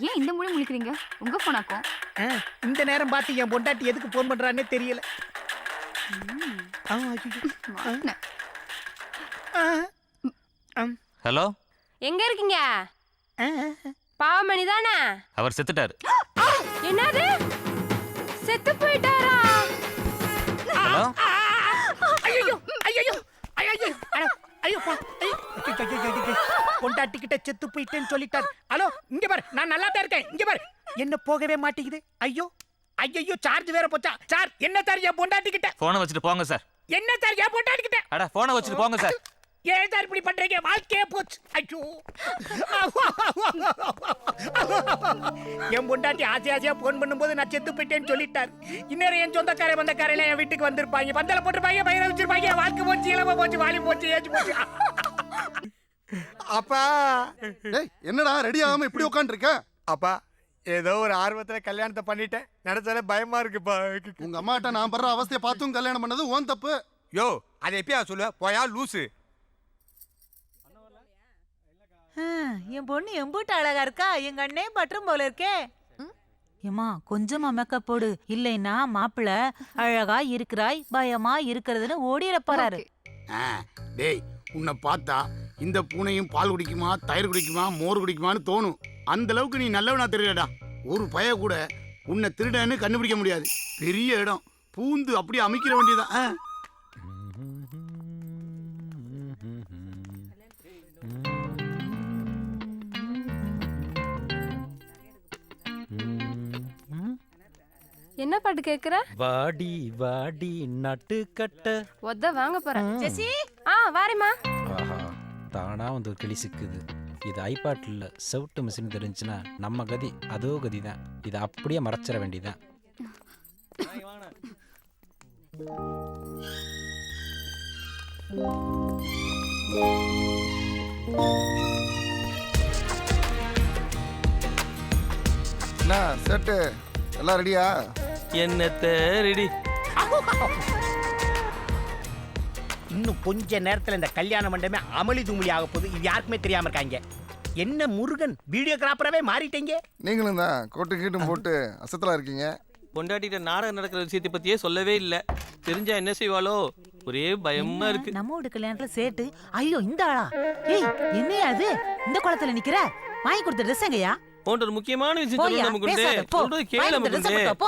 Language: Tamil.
ஏன் இந்த மொழி முழிக்கிறீங்க? உங்க போனாக்கும். இந்த நேரம் பார்த்து என் பொண்டாட்டி எதுக்கு போன் பண்றானே தெரியல. ஹலோ, எங்க இருக்கீங்க? பாவமணி தானே? அவர் செத்துட்டாரு. என்னது? செத்து போயிட்டாரா? ஹலோ, ஐயோ ஐயோ ஐயோ ஐயோ பொண்டாட்டி கிட்ட செத்து போயிட்டேன்னு சொல்லிட்டாரு. ஹலோ, இங்க பாரு, நான் நல்லா தான் இருக்கேன். இங்க பாரு, என்ன போகவே மாட்டேங்குது. ஐயோ ஐயோ, சார்ஜ் வேற போச்சா? சார், என்ன சார் என் பொண்டாட்டி கிட்ட? போனை வச்சுட்டு போங்க சார். என்ன சார் என் பொண்டாட்டி கிட்ட? அட, போனை வச்சுட்டு போங்க சார். ஏன் சார் இப்படி பண்றீங்க? வாழ்க்கையே போச்சு. ஐயோ, என் பொண்டாட்டி ஆசையா போன் பண்ணும்போது நான் செத்து போயிட்டேன்னு சொல்லிட்டாரு. இன்னொரு என் சொந்தக்கார வந்தக்காரையில என் வீட்டுக்கு வந்திருப்பாங்க, பந்தல போட்டிருப்பாங்க, பயிர வச்சிருப்பாங்க. வாழ்க்கை போச்சு, இளம போச்சு, வாலி போச்சு, ஏச்சு போச்சு. அப்பா, என்னடா ரெடி ஆகாம இப்படி உட்காந்து இருக்க? அப்பா, ஏதோ ஒரு ஆர்வத்துல கல்யாணத்தை பண்ணிட்டேன். நினைச்சாலே பயமா இருக்குப்பா. உங்க அம்மாட்ட நான் படுற அவஸ்தையை பார்த்தும் கல்யாணம் பண்ணது ஓன் தப்பு. யோ, அதை எப்பயா சொல்லுவ? போயா லூசு. என் பொண்ணு எம்பூட்டு அழகா இருக்கா, எங்க அண்ணே பற்றும் போல இருக்கே. ஏமா கொஞ்சமா மேக்கப் போடு, இல்லைன்னா மாப்பிள்ள அழகா இருக்கிறாய் பயமா இருக்கிறதுன்னு ஓடிட போறாரு. டேய், உன்னை பார்த்தா இந்த பூனையும் பால் குடிக்குமா, தயிர் குடிக்குமா, மோர் குடிக்குமான்னு தோணும். அந்த அளவுக்கு நீ நல்லவனா தெரியலடா. ஒரு பய கூட உன்னை திருடன்னு கண்டுபிடிக்க முடியாது. பெரிய இடம், பூந்து அப்படியே அமைக்கிற வேண்டியதான். என்ன பாட்டு கேக்குற? வாடி வாடி நட்டு கட்ட. ஒத்த வாங்க போறேன். ஜெசி, வாரிமா. ஆஹா, தானா வந்து ஒரு கிளி சிக்குது. இது ஐபாட்ல செவுட்டு மிஷின் தெரிஞ்சுன்னா நம்ம கதி அதோ கதி தான். இதை அப்படியே மறைச்சிட வேண்டியதான். என்ன செட்டு எல்லாம் ரெடியா? என்னத்த ரெடி? இன்னும் கொஞ்ச நேரத்துல இந்த கல்யாண மண்டபமே அமளி துமளி ஆக போகுது. இது யாருக்குமே தெரியாம இருக்காங்க. என்ன முருகன், வீடியோகிராஃபராவே மாறிட்டீங்க. நீங்களும் தான் கோட்டு கீட்டும் போட்டு அசத்தலா இருக்கீங்க. பொண்டாட்டிட்ட நாடகம் நடக்கிற விஷயத்தை பத்தியே சொல்லவே இல்ல. தெரிஞ்சா என்ன செய்வாளோ? ஒரே பயமா இருக்கு. நம்ம வீட்டு கல்யாணத்துல சேட்டு. ஐயோ, இந்த ஆளா? ஏய், என்னையா அது? இந்த குளத்துல நிக்கிற? வாங்கி கொடுத்த ட்ரெஸ் எங்கயா? போன்ற ஒரு முக்கியமான விஷயம் போயா, சொல்லணும். நமக்கு பேசாத, போ. சொல்றது கேளு. வாங்கி கொடுத்த dress நமக்கு போட்டு போ.